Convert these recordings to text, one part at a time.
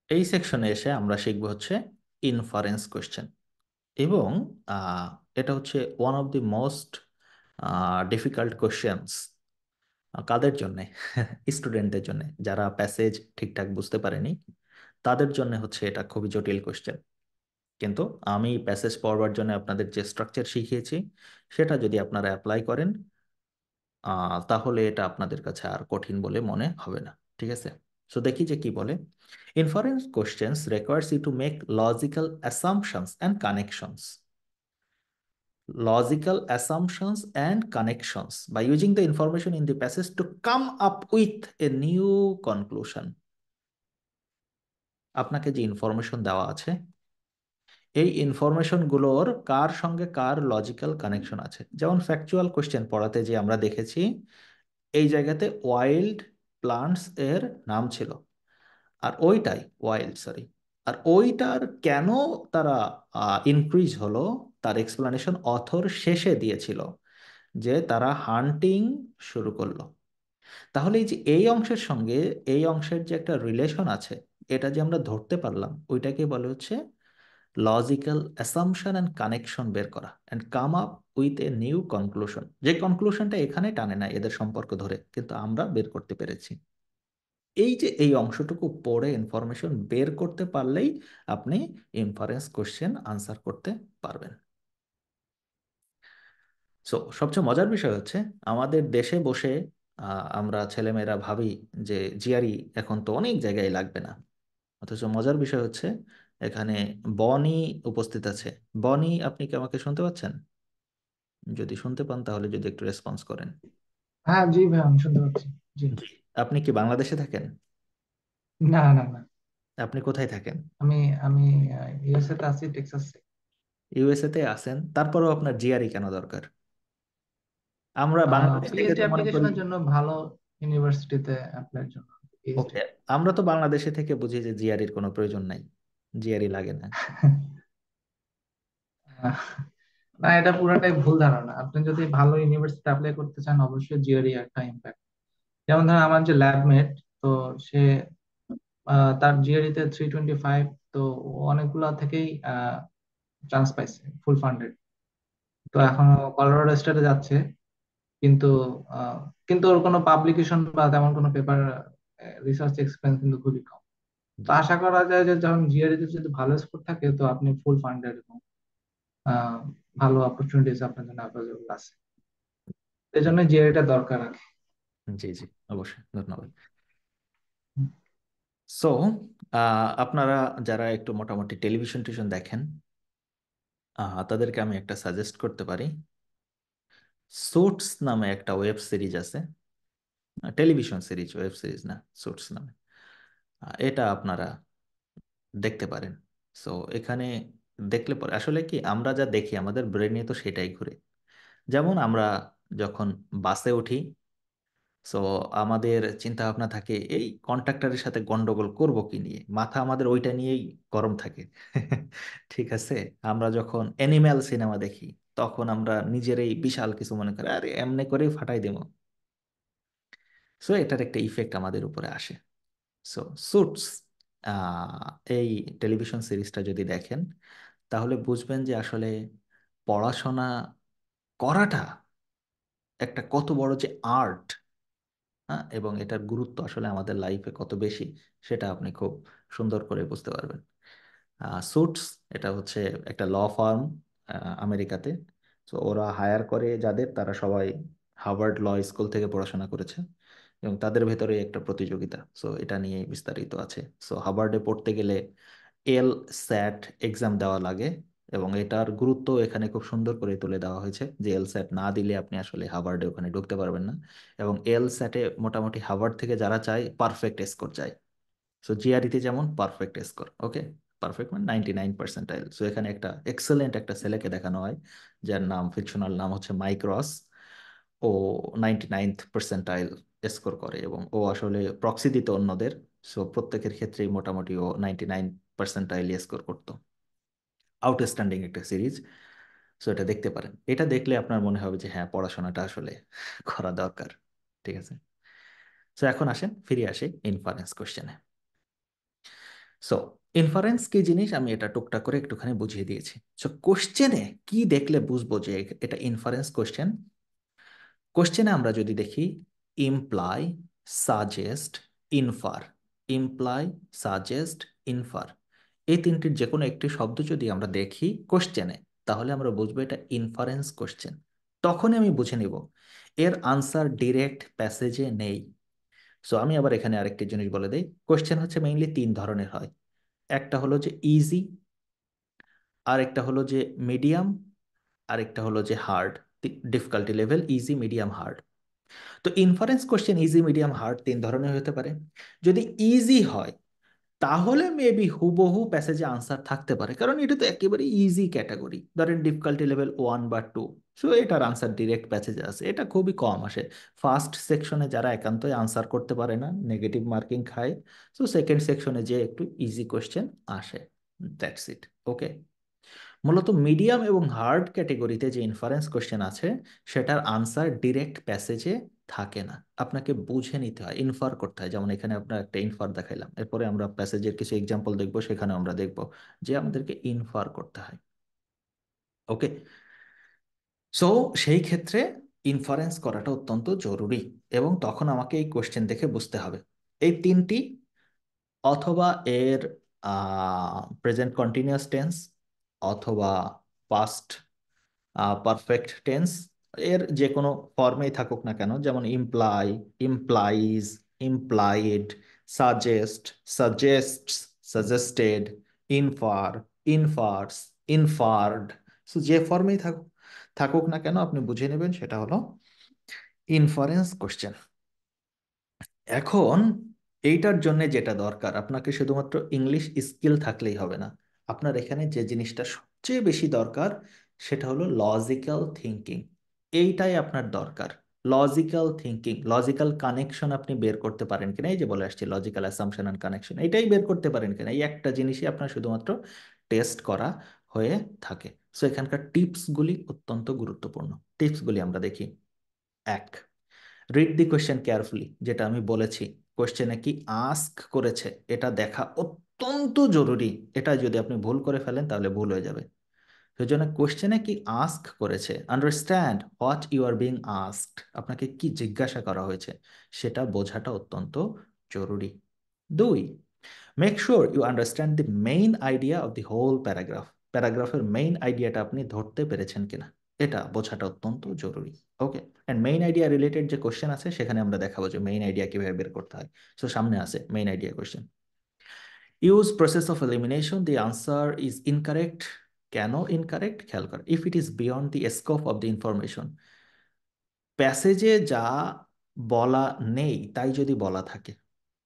এই সেকশনে এসে আমরা শিখব হচ্ছে ইনফারেন্স কোশ্চেন। এবং আহ, এটা হচ্ছে one of the most difficult questions. কাদের জন্যে? স্টুডেন্টদের জন্য, যারা প্যাসেজ ঠিকঠাক বুঝতে পারেনি তাদের জন্য হচ্ছে এটা খুবই জটিল কোশ্চেন। কিন্তু আমি প্যাসেজ পড়বার জন্য আপনাদের যে স্ট্রাকচার শিখিয়েছি সেটা যদি আপনারা অ্যাপ্লাই করেন তাহলে এটা আপনাদের কাছে আর কঠিন বলে মনে হবে না। ঠিক আছে, সো দেখি যে কি বলে। Inference questions requires you to make logical assumptions and connections. Logical assumptions and connections by using the information in the passage to come up with a new conclusion. আপনাকে যে ইনফরমেশন দেওয়া আছে এই ইনফরমেশনগুলোর কার সঙ্গে কার লজিক্যাল কানেকশন আছে। যেমন factual question পড়াতে যে আমরা দেখেছি এই জায়গাতে ওয়াইল্ড প্লান্টস এর নাম ছিল, আর ওইটাই ওয়াইল্ড, সরি, আর ওইটার কেন তারা ইনক্রিজ হলো তার এক্সপ্লানেশন অথর শেষে দিয়েছিল, যে তারা হান্টিং শুরু করলো। তাহলে এই যে এই অংশের সঙ্গে এই অংশের যে একটা রিলেশন আছে এটা যে আমরা ধরতে পারলাম, ওইটাকে বলে হচ্ছে লজিক্যাল অ্যাসাম্পশন অ্যান্ড কানেকশন বের করা and come up with a new conclusion. যে কনক্লুশনটা এখানে টানে না এদের সম্পর্ক ধরে, কিন্তু আমরা বের করতে পেরেছি। এই যে এই অংশটুকু পড়ে ইনফরমেশন বের করতে পারলেই আপনি ইনফারেন্স কোশ্চেন আনসার করতে পারবেন। সো সবচেয়ে মজার বিষয় হচ্ছে আমাদের দেশে বসে আমরা ছেলেমেয়েরা ভাবি যে জিআরই এখন তো অনেক জায়গায় লাগবে না। অথচ মজার বিষয় হচ্ছে এখানে বনি উপস্থিত আছে। বনি, আপনি কি আমাকে শুনতে পাচ্ছেন? যদি শুনতে পান তাহলে যদি একটু রেসপন্স করেন। হ্যাঁ, জি ভাই, আমি শুনতে পাচ্ছি। জি। জি। আপনি কি বাংলাদেশে থাকেন? না, না, না। আপনি কোথায় থাকেন? আমি আমি ইউএসএ তে আছি, টেক্সাসে। ইউএসএ তে আছেন, তারপরেও আপনার জিআরই কেন দরকার? আমরা বাংলাদেশ থেকে পিএইচডি তো মনে করি। অ্যাপ্লিকেশনের জন্য ভালো ইউনিভার্সিটিতে অ্যাপ্লাইয়ের জন্য পিএইচডি। ওকে, আমরা তো বাংলাদেশে থেকে বুঝি যে জিআরইর কোনো প্রয়োজন নাই, জিআরই লাগে না। না, এটা পুরোটাই ভুল ধারণা। আপনি যদি ভালো ইউনিভার্সিটি অ্যাপ্লাই করতে চান, অবশ্যই জিওরি একটা ইম্প্যাক্ট। যেমন ধরেন আমার যে ল্যাবমেট, তো সে তার জিওরি তে 325, তো ও অনেকগুলা থেকেই চান্স পাইছে, ফুল ফান্ডেড। তো এখন কলোরাডো স্টেটে যাচ্ছে, কিন্তু আহ, কিন্তু ওর কোনো পাবলিকেশন বা তেমন কোনো পেপার রিসার্চ এক্সপেন্স কিন্তু খুবই কম। তো জি আশা করা যায় যে যখন জিআরই তে যদি ভালো স্কোর থাকে, তো আপনি ফুল ফান্ডেড এবং আহ, ভালো অপরচুনিটিস আপনার জন্য অ্যাভেলেবল আছে। এই জন্য জিআরইটা দরকার আর কি। জি জি, অবশ্যই, ধন্যবাদ। সো আপনারা যারা একটু মোটামুটি টেলিভিশন টিউশন দেখেন তাদেরকে আমি একটা সাজেস্ট করতে পারি। সুটস নামে একটা ওয়েব সিরিজ আছে, টেলিভিশন সিরিজ, ওয়েব সিরিজ না, সুটস নামে। এটা আপনারা দেখতে পারেন। সো এখানে দেখলে পরে আসলে কি আমরা যা দেখি আমাদের ব্রেনে তো সেটাই ঘুরে। যেমন আমরা যখন বাসে উঠি, সো আমাদের চিন্তা ভাবনা থাকে এই কন্ট্রাক্টরের সাথে গন্ডগোল করব কি নিয়ে, মাথা আমাদের ওইটা নিয়েই গরম থাকে। ঠিক আছে। আমরা যখন অ্যানিম্যাল সিনেমা দেখি তখন আমরা নিজেরাই বিশাল কিছু মনে করি, আরে এমনি করেই ফাটাই দেবো। সো এটার একটা ইফেক্ট আমাদের উপরে আসে। সো সুটস এই টেলিভিশন সিরিজটা যদি দেখেন তাহলে বুঝবেন যে আসলে পড়াশোনা করাটা একটা কত বড় যে আর্ট। হ্যাঁ, এবং এটার গুরুত্ব আসলে আমাদের লাইফে কত বেশি সেটা আপনি খুব সুন্দর করে বুঝতে পারবেন। সুটস এটা হচ্ছে একটা ল ফার্ম আমেরিকাতে। তো ওরা হায়ার করে যাদের, তারা সবাই হার্ভার্ড ল স্কুল থেকে পড়াশোনা করেছে এবং তাদের ভেতরে একটা প্রতিযোগিতা। সো এটা নিয়ে বিস্তারিত আছে। সো হার্ভার্ডে পড়তে গেলে এল স্যাট এক্সাম দেওয়া লাগে এবং এটার গুরুত্ব এখানে খুব সুন্দর করে তুলে দেওয়া হয়েছে যে এল স্যাট না দিলে আপনি আসলে হার্ভার্ডে ওখানে ঢুকতে পারবেন না। এবং এল স্যাটে মোটামুটি হার্ভার্ড থেকে যারা চায় পারফেক্ট স্কোর চায়। সো জিআরইতে যেমন পারফেক্ট স্কোর, ওকে, পারফেক্ট মানে 99 পার্সেন্টাইল। সো এখানে একটা এক্সেলেন্ট একটা ছেলেকে দেখানো হয় যার নাম, ফিকশনাল নাম হচ্ছে মাইক রস। ও 99 পার্সেন্টাইল স্কোর করে এবং ও আসলে প্রক্সি দিত অন্যদের। সো প্রত্যেকের ক্ষেত্রেই মোটামুটি ও 99 পার্সেন্টাইল স্কোর করতো। আউটস্ট্যান্ডিং একটা সিরিজ। সো এটা দেখতে পারেন, এটা দেখলে আপনার মনে হবে যে হ্যাঁ পড়াশোনাটা আসলে করা দরকার। ঠিক আছে। সো এখন আসেন, ফিরে আসি ইনফারেন্স কোশ্চেনে। সো ইনফারেন্স কি জিনিস আমি এটা টুকটাক করে একটুখানি বুঝিয়ে দিয়েছি। সো কোশ্চেনে কি দেখলে বুঝবো যে এটা ইনফারেন্স কোশ্চেন? কোশ্চেনে আমরা যদি দেখি imply, suggest, infer, imply, suggest, infer, এই তিনটির যে কোনো একটি শব্দ যদি আমরা দেখি কোশ্চেনে, তাহলে আমরা বুঝবো এটা ইনফারেন্স কোশ্চেন। তখনই আমি বুঝে নিব এর আনসার ডিরেক্ট প্যাসেজে নেই। সো আমি আবার এখানে আরেকটি জিনিস বলে দিই, কোশ্চেন হচ্ছে মেইনলি তিন ধরনের হয়। একটা হলো যে ইজি, আরেকটা হলো যে মিডিয়াম, আরেকটা হলো যে hard. Difficulty level easy, medium, hard. তো inference question easy, medium, hard তিন ধরনের হতে পারে। যদি ইজি হয় তাহলে মেবি হুবহু প্যাসেজে আনসার থাকতে পারে, কারণ এটা তো একেবারে ইজি ক্যাটাগরি। ধরেন ডিফিকাল্টি লেভেল 1 বা 2, সো এটার আনসার ডিরেক্ট প্যাসেজে আসে, এটা খুবই কম আসে। ফার্স্ট সেকশনে যারা একান্তই আনসার করতে পারে না, নেগেটিভ মার্কিং খায়, সো সেকেন্ড সেকশনে যে একটু ইজি কোশ্চেন আসে, দ্যাটস ইট। ওকে। মূলত মিডিয়াম এবং হার্ড ক্যাটেগরিতে যে ইনফারেন্স কোশ্চেন আছে সেটার আনসার ডিরেক্ট প্যাসেজে থাকে না, আপনাকে বুঝে নিতে হয়, ইনফার করতে হয়। যেমন এখানে আপনার একটা ইনফার দেখাইলাম, এরপরে আমরা প্যাসেজের কিছু এক্সাম্পল দেখবো, সেখানে আমরা দেখব যে আমাদেরকে ইনফার করতে হয়। ওকে। সো সেই ক্ষেত্রে ইনফারেন্স করাটা অত্যন্ত জরুরি, এবং তখন আমাকে এই কোশ্চেন দেখে বুঝতে হবে এই তিনটি অথবা এর প্রেজেন্ট কন্টিনিউয়াস টেন্স, অথবা পাস্ট পারফেক্ট টেন্স, এর যে কোনো ফর্মেই থাকুক না কেন, যেমন imply, implies, implied, suggest, suggests, suggested, infer, infers, inferred. So যে ফর্মেই থাকুক থাকুক না কেন আপনি বুঝে নেবেন সেটা হলো ইনফারেন্স কোশ্চেন। এখন এইটার জন্য যেটা দরকার, আপনাকে শুধুমাত্র ইংলিশ স্কিল থাকলেই হবে না। আপনার এখানে যে জিনিসটা সবচেয়ে বেশি দরকার সেটা হলো লজিক্যাল থিঙ্কিং। এইটাই আপনার দরকার। লজিক্যাল থিঙ্কিং, লজিক্যাল কানেকশন আপনি বের করতে পারেন কিনা, এই যে বলে আসছে লজিক্যাল অ্যাসাম্পশন অ্যান্ড কানেকশন, এইটাই বের করতে পারেন কিনা, এই একটা জিনিসই আপনার শুধুমাত্র টেস্ট করা হয়ে থাকে। সো এখানকার টিপসগুলি অত্যন্ত গুরুত্বপূর্ণ। টিপসগুলি আমরা দেখি। এক, রিড দি কোয়েশ্চেন কেয়ারফুলি, যেটা আমি বলেছি, কোয়েশ্চেনে কি আস্ক করেছে এটা দেখা অত্যন্ত জরুরি। এটা যদি আপনি ভুল করে ফেলেন তাহলে ভুল হয়ে যাবে। সেজন্য কোয়েশ্চেনে কি আস্ক করেছে, understand what you are being asked, আপনাকে কি জিজ্ঞাসা করা হয়েছে সেটা বোঝাটা অত্যন্ত জরুরি। দুই, make sure you understand the main idea of the whole paragraph, প্যারাগ্রাফের মেইন আইডিয়াটা আপনি ধরতে পেরেছেন কিনা, এটা বোঝাটা অত্যন্ত জরুরি। Okay. And main idea related যে কোশ্চেন আছে সেখানে আমরা দেখাবো যে মেইন আইডিয়া কিভাবে বের করতে হয়। সো সামনে আছে main idea question. Use process of elimination, the answer is incorrect. কেন ইনকারেক্ট খেয়াল কর, if it is beyond the scope of the information, প্যাসেজে যা বলা নেই তাই যদি বলা থাকে,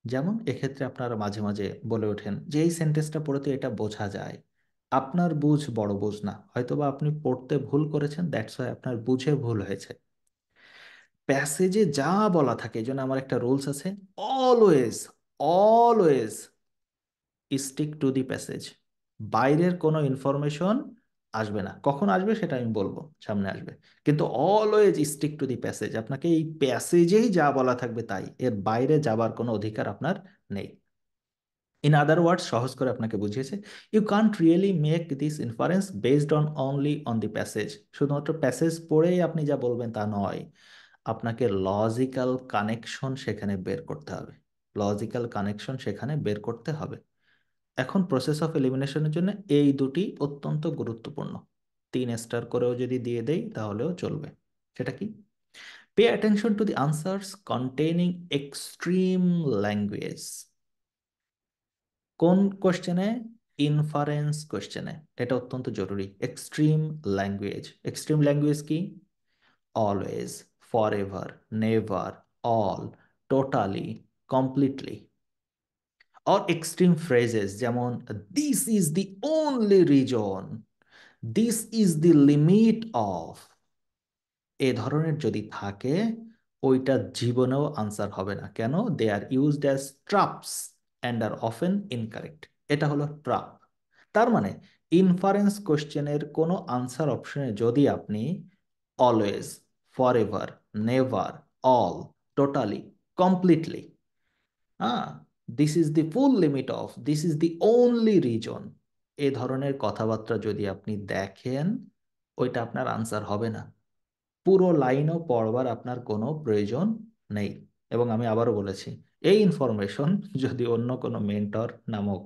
যেমন এক্ষেত্রে আপনারা মাঝে মাঝে বলে ওঠেন যে এই সেন্টেন্সটা পড়ে তো এটা বোঝা যায়, আপনার বুঝ বড় বুঝ না, হয়তোবা আপনি পড়তে ভুল করেছেন, দ্যাটস ওয়াই আপনার বুঝে ভুল হয়েছে। প্যাসেজে যা বলা থাকে, এই জন্য আমার একটা রুলস আছে, always, always stick to the passage. বাইরের কোনো ইনফরমেশন আসবে না, কখন আসবে সেটা আমি বলবো, সামনে আসবে। কিন্তু always stick to the passage, আপনাকে এই প্যাসেজেই যা বলা থাকবে তাই, এর বাইরে যাবার কোনো অধিকার আপনার নেই। ইন আদার ওয়ার্ডস, সহজ করে আপনাকে বুঝিয়েছে, you can't really make this inference based on only on the passage. শুধুমাত্র প্যাসেজ পড়েই আপনি যা বলবেন তা নয়, আপনাকে লজিক্যাল কানেকশন সেখানে বের করতে হবে, লজিক্যাল কানেকশন সেখানে বের করতে হবে। এখন প্রসেস অফ এলিমিনেশনের জন্য এই দুটি অত্যন্ত গুরুত্বপূর্ণ, 3 স্টার করেও যদি দিয়ে দেই তাহলেও চলবে। সেটা কি? Pay attention to the answers containing extreme language. কোন কোশ্চেনে? ইনফারেন্স কোশ্চেনে এটা অত্যন্ত জরুরি। এক্সট্রিম ল্যাঙ্গুয়েজ, এক্সট্রিম ল্যাঙ্গুয়েজ কি? Always, forever, never, all, totally, completely. or extreme phrases যেমন this is the only reason, this is the limit of, এ ধরনের যদি থাকে ওইটা জীবনেও আনসার হবে না। কেন? They are used as traps and are often incorrect. এটা হলো ট্রাপ। তার মানে ইনফারেন্স কোশ্চেনের কোনো আনসার অপশনে যদি আপনি always, forever, never, all, totally, completely, হ্যাঁ, this is the full limit of, this is the only reason, এ ধরনের কথাবার্তা যদি আপনি দেখেন, ওইটা আপনার আনসার হবে না। পুরো লাইনও পড়বার আপনার কোনো প্রয়োজন নেই। এবং আমি আবারও বলেছি, এই ইনফরমেশন যদি অন্য কোনো নামক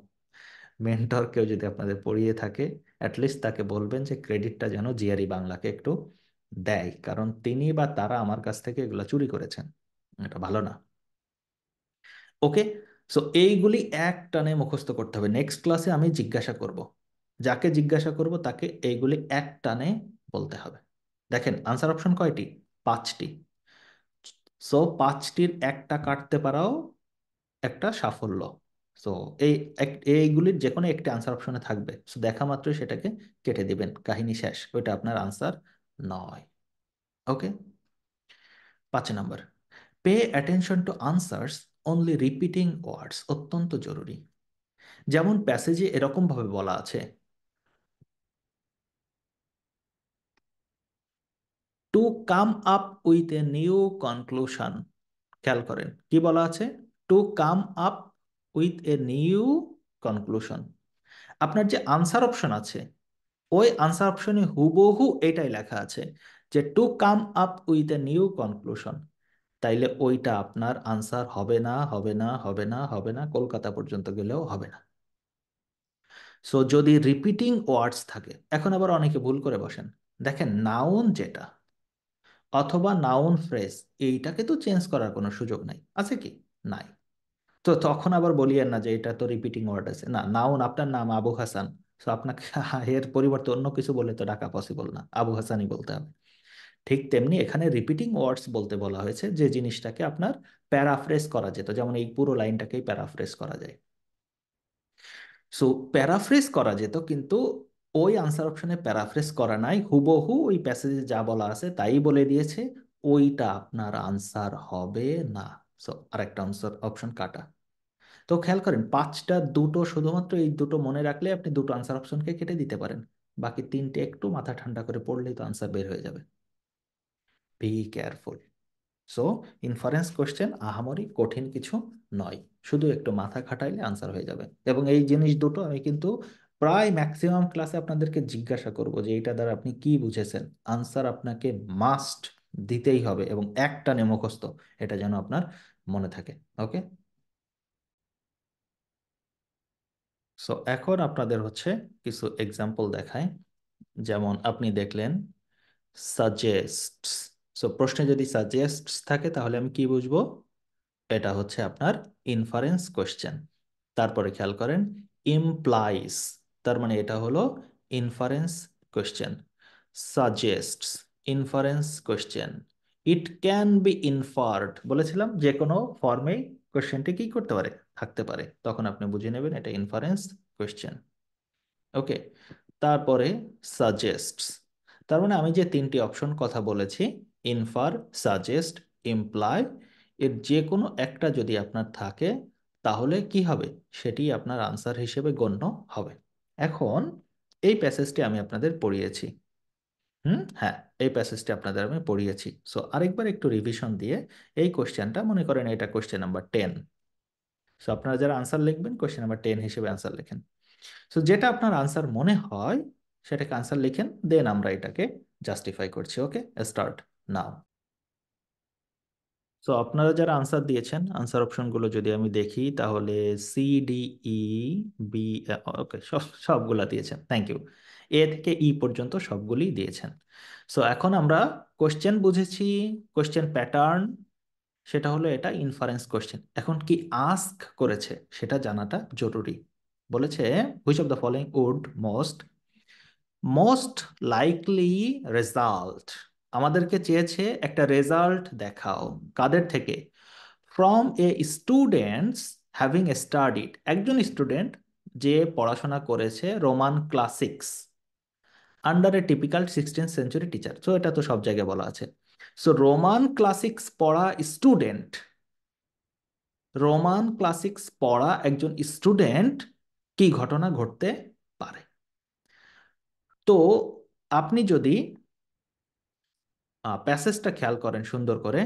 মেন্টর কেউ যদি আপনাদের পড়িয়ে থাকে, অ্যাটলিস্ট তাকে বলবেন যে ক্রেডিটটা যেন জিআরই বাংলাকে একটু দেয়, কারণ তিনি বা তারা আমার কাছ থেকে এগুলো চুরি করেছেন। এটা ভালো না। ওকে, সো এইগুলি এক টানে মুখস্থ করতে হবে। নেক্সট ক্লাসে আমি জিজ্ঞাসা করব, যাকে জিজ্ঞাসা করব তাকে এইগুলি এক টানে বলতে হবে। দেখেন আনসার অপশন কয়টি? পাঁচটি। সো পাঁচটির একটা কাটতে পারাও একটা সাফল্য। সো এই এইগুলির যে কোনো একটি আনসার অপশনে থাকবে, সো দেখা মাত্রই সেটাকে কেটে দিবেন, কাহিনী শেষ, ওইটা আপনার আনসার নয়। Okay, 5 number, pay attention to answers only repeating words, অত্যন্ত জরুরি। যেমন প্যাসেজে এরকম ভাবে বলা আছে, to come up with a new conclusion. খেয়াল করেন কি বলা আছে, to come up with a new conclusion. আপনার যে আনসার অপশন আছে, ওই আনসার অপশনে হুবহু এটাই লেখা আছে যে to come up with a new conclusion. তাইলে ওইটা আপনার আনসার হবে না, হবে না, হবে না, হবে না, কলকাতা পর্যন্ত গেলেও হবে না। সো যদি রিপিটিং ওয়ার্ডস থাকে, এখন আবার অনেকে ভুল করে বসেন, দেখেন নাউন যেটা অথবা নাউন ফ্রেজ, এইটাকে তো চেঞ্জ করার কোনো সুযোগ নাই, আছে কি? নাই। তো তখন আবার বলিয়েন না যে এটা তো রিপিটিং ওয়ার্ড আছে। না, নাউন আপনার নাম আবু হাসান, তো আপনাকে এর পরিবর্তে অন্য কিছু বলে তো ডাকা পসিবল না, আবু হাসানই বলতে হবে। ঠিক তেমনি এখানে রিপিটিং ওয়ার্ডস বলতে বলা হয়েছে যে জিনিসটাকে আপনার প্যারাফ্রেজ করা যেত, যেমন এই পুরো লাইনটাকেই প্যারাফ্রেজ করা যায়। সো প্যারাফ্রেজ করা যেত, কিন্তু ওই আনসার অপশনে প্যারাফ্রেজ করা নাই, হুবহু ওই প্যাসেজে যা বলা আছে তাই বলে দিয়েছে, ওইটা আপনার আনসার হবে না। সো আরেকটা আনসার অপশন কাটা। তো খেয়াল করেন পাঁচটা দুটো, শুধুমাত্র এই দুটো মনে রাখলে আপনি দুটো আনসার অপশনকে কেটে দিতে পারেন, বাকি তিনটে একটু মাথা ঠান্ডা করে পড়লেই তো আনসার বের হয়ে যাবে। Be careful. So inference question আহামরি কঠিন কিছু নয়, শুধু একটু মাথা খাটাইলে আনসার হয়ে যাবে। এবং এই জিনিস দুটো আমি কিন্তু প্রায় ম্যাক্সিমাম ক্লাসে আপনাদেরকে জিজ্ঞাসা করব যে এটা দ্বারা আপনি কি বুঝেছেন। আনসার আপনাকে মাস্ট দিতেই হবে, এবং একটানে মুখস্থ, এটা যেন আপনার মনে থাকে। ওকে, সো এখন আপনাদের হচ্ছে কিছু এক্সাম্পল দেখায়। যেমন আপনি দেখলেন সাজেস্টস। সো প্রশ্নে যদি সাজেস্টস থাকে তাহলে আমি কি বুঝবো? এটা হচ্ছে আপনার ইনফারেন্স কোশ্চেন। তারপরে খেয়াল করেন ইমপ্লাইজ, তার মানে এটা হলো inference question. Suggests, inference question. It can be inferred, বলেছিলাম যে কোনো ফর্মেই কোশ্চেনটি কি করতে পারে, থাকতে পারে, তখন আপনি বুঝে নেবেন এটা ইনফারেন্স কোশ্চেন। ওকে, তারপরে সাজেস্টস, তার মানে আমি যে তিনটি অপশন কথা বলেছি, ইনফার, সাজেস্ট, ইমপ্লাই, এর যে কোনো একটা যদি আপনার থাকে তাহলে কি হবে, সেটি আপনার আনসার হিসেবে গণ্য হবে। এখন এই প্যাসেজটি আমি আপনাদের পড়িয়েছি। হ্যাঁ, এই প্যাসেজটি আপনাদের আমি পড়িয়েছি। সো আরেকবার একটু রিভিশন দিয়ে এই কোশ্চেনটা মনে করেন এটা কোশ্চেন নাম্বার 10। সো আপনারা যারা আনসার লিখবেন কোশ্চেন নাম্বার 10 হিসেবে আনসার লেখেন। সো যেটা আপনার আনসার মনে হয় সেটাকে আনসার লিখেন, দেন আমরা এটাকে জাস্টিফাই করছি। ওকে, স্টার্ট নাও। সো আপনারা যারা আনসার দিয়েছেন, আনসার অপশনগুলো যদি আমি দেখি তাহলে সি, ডি, ই, বি, ওকে, সবগুলা দিয়েছেন, থ্যাংক ইউ। এ থেকে ই পর্যন্ত সবগুলি দিয়েছেন। সো এখন আমরা কোশ্চেন বুঝেছি, কোশ্চেন প্যাটার্ন, সেটা হলো এটা ইনফারেন্স কোশ্চেন। এখন কি আস্ক করেছে সেটা জানাটা জরুরি। বলেছে which of the following would most most likely result, আমাদেরকে চেয়েছে একটা রেজাল্ট দেখাও, কাদের থেকে? From a students having studied, একজন স্টুডেন্ট যে পড়াশোনা করেছে Roman classics under a typical 16th century teacher. So এটা তো সব জায়গায় বলা আছে। সো রোমান ক্লাসিক্স পড়া স্টুডেন্ট, রোমান ক্লাসিক্স পড়া একজন স্টুডেন্ট কি ঘটনা ঘটতে পারে? তো আপনি যদি প্যাসেজটা খেয়াল করেন সুন্দর করে,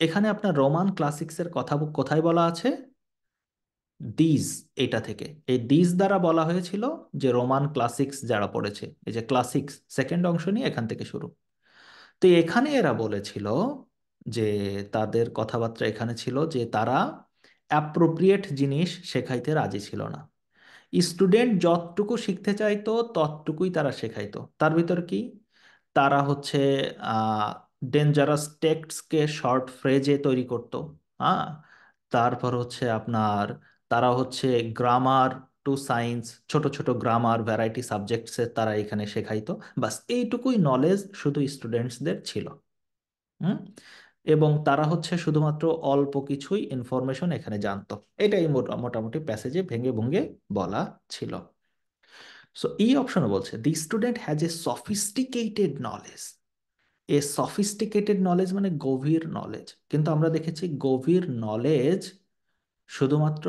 এখানে আপনার রোমান ক্লাসিক্সের কথা কোথায় বলা আছে? দিজ, এটা থেকে, এই দিজ দ্বারা বলা হয়েছিল যে রোমান ক্লাসিক্স যারা পড়েছে, এই যে ক্লাসিক্স সেকেন্ড অংশ নিয়ে এখান থেকে শুরু। তো এখানে এরা বলেছিল যে তাদের কথাবার্তা এখানে ছিল যে তারা অ্যাপ্রোপ্রিয়েট জিনিস শেখাইতে রাজি ছিল না। স্টুডেন্ট যতটুকু শিখতে চাইতো ততটুকুই তারা শেখাইতো। তার ভিতর কি, তারা হচ্ছে ডেঞ্জারাস টেক্সটকে শর্ট ফ্রেজে তৈরি করতো। হ্যাঁ, তারপর হচ্ছে আপনার তারা হচ্ছে গ্রামার টু সায়েন্স, ছোট ছোট গ্রামার ভ্যারাইটি সাবজেক্টসে তারা এখানে শেখাইতো। বাস এইটুকুই নলেজ শুধু স্টুডেন্টসদের ছিল। হুম। এবং তারা হচ্ছে শুধুমাত্র অল্প কিছুই ইনফরমেশন এখানে জানতো। এটাই মোটামুটি প্যাসেজে ভেঙে ভেঙে বলা ছিল। সো এই অপশনে বলছে দি student has a sophisticated knowledge. A sophisticated knowledge মানে গভীর নলেজ, কিন্তু আমরা দেখেছি গভীর নলেজ শুধুমাত্র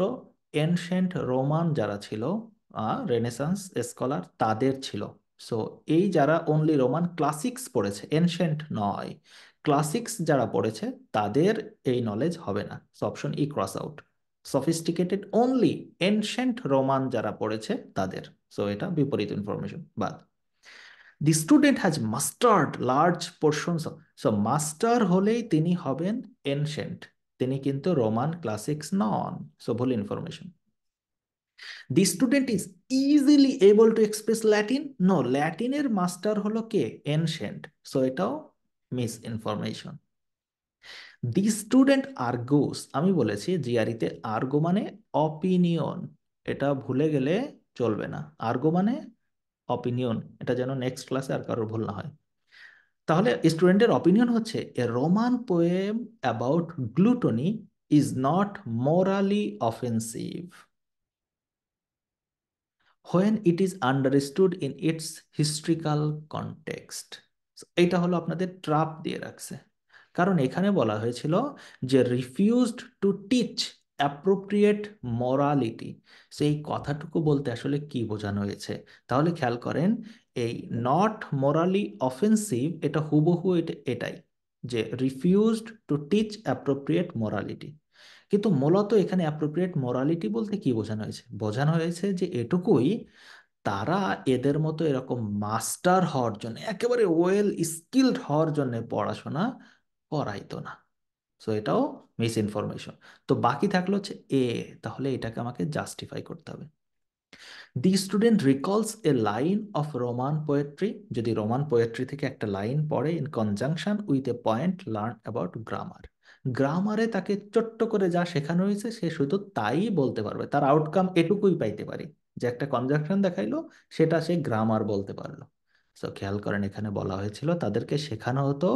এনশেন্ট রোমান যারা ছিল, রেনেসান্স স্কলার, তাদের ছিল। সো এই যারা অনলি রোমান ক্লাসিক্স পড়েছে, এনশেন্ট নয়, ক্লাসিক্স যারা পড়েছে তাদের এই নলেজ হবে না। So option E cross out. Sophisticated only ancient Roman যারা পড়েছে তাদের। সো এটা বিপরীত ইনফরমেশন, বাদ। The student has mastered large portions of, so master হলেই তিনি হবেন এনশেন্ট, তিনি কিন্তু রোমান ক্লাসিক্স নন। সো ভুল information. The student is easily able to express Latin, no, ল্যাটিনের মাস্টার হলো কে, এনশেন্ট। সো এটাও miss information. The student argues, আমি বলেছি জিআরিতে আর্গো মানে অপিনিয়ন, এটা ভুলে গেলে চলবে না। আর্গো মানে অপিনিয়ন, এটা যেন নেক্সট ক্লাসে আর কারোর ভুল না হয়। তাহলে স্টুডেন্টের অপিনিয়ন হচ্ছে a Roman poem about gluttony is not morally offensive when it is understood in its historical context. So, এটা হলো আপনাদের ট্রাপ দিয়ে রাখছে, কারণ এখানে বলা হয়েছিল যে refused to teach appropriate morality. সেই কথাটুকু বলতে আসলে কি বোঝানো হয়েছে, তাহলে খেয়াল করেন, এই নট মোরালি অফেন্সিভ এটা হুবহু এটাই, যে refused to teach appropriate morality. কিন্তু মূলত এখানে অ্যাপ্রোপ্রিয়েট মোরালিটি বলতে কি বোঝানো হয়েছে, বোঝানো হয়েছে যে এটুকুই, তারা এদের মতো এরকম মাস্টার হওয়ার জন্য, একেবারে ওয়েল স্কিলড হওয়ার জন্য পড়াশোনা করাইতো না। সো এটাও মিস ইনফরমেশন। তো বাকি থাকলো হচ্ছে এ, তাহলে এটাকে আমাকে জাস্টিফাই করতে হবে। The student recalls a line of Roman poetry, যদি রোমান পোয়েট্রি থেকে একটা লাইন পড়ে in conjunction with a point learn about grammar, গ্রামারে তাকে ছোট্ট করে যা শেখানো হয়েছে সে শুধু তাই বলতে পারবে, তার আউটকাম এটুকুই পাইতে পারি, যে একটা কনজাংশন দেখাইলো সেটা সে গ্রামার বলতে পারলো। সো খেয়াল করেন এখানে বলা হয়েছিল তাদেরকে শেখানো হতো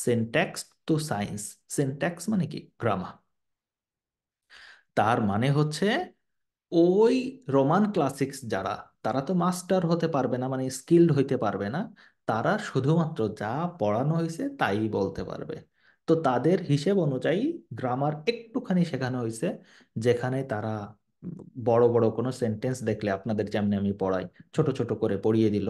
সিনট্যাক্স টু সায়েন্স। সিনট্যাক্স মানে কি, গ্রামার। তার মানে হচ্ছে ওই রোমান ক্লাসিক্স যারা, তারা তো মাস্টার হতে পারবে না, মানে স্কিল্ড হইতে পারবে না, তারা শুধুমাত্র যা পড়ানো হয়েছে তাই বলতে পারবে। তো তাদের হিসেব অনুযায়ী গ্রামার একটুখানি শেখানো হয়েছে, যেখানে তারা বড় বড় কোনো সেন্টেন্স দেখলে আপনাদের যেমনি আমি পড়াই, ছোট ছোট করে পড়িয়ে দিল,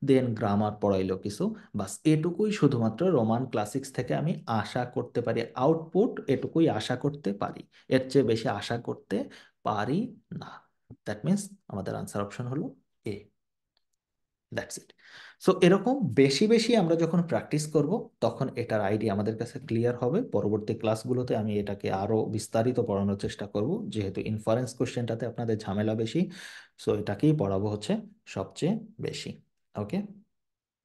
দেন গ্রামার পড়াইলো কিছু, বাস এটুকুই শুধুমাত্র রোমান ক্লাসিক্স থেকে আমি আশা করতে পারি, আউটপুট এটুকুই আশা করতে পারি, এর চেয়ে বেশি আশা করতে পারি না। দ্যাট মিন্স আমাদের আনসার অপশন হলো এ। That's it. সো এরকম বেশি বেশি আমরা যখন প্র্যাকটিস করব তখন এটার আইডিয়া আমাদের কাছে ক্লিয়ার হবে। পরবর্তী ক্লাসগুলোতে আমি এটাকে আরো বিস্তারিত পড়ানোর চেষ্টা করব, যেহেতু ইনফারেন্স কোশ্চেনটাতে আপনাদের ঝামেলা বেশি, সো এটাকেই পড়াবো হচ্ছে সবচেয়ে বেশি। ওকে।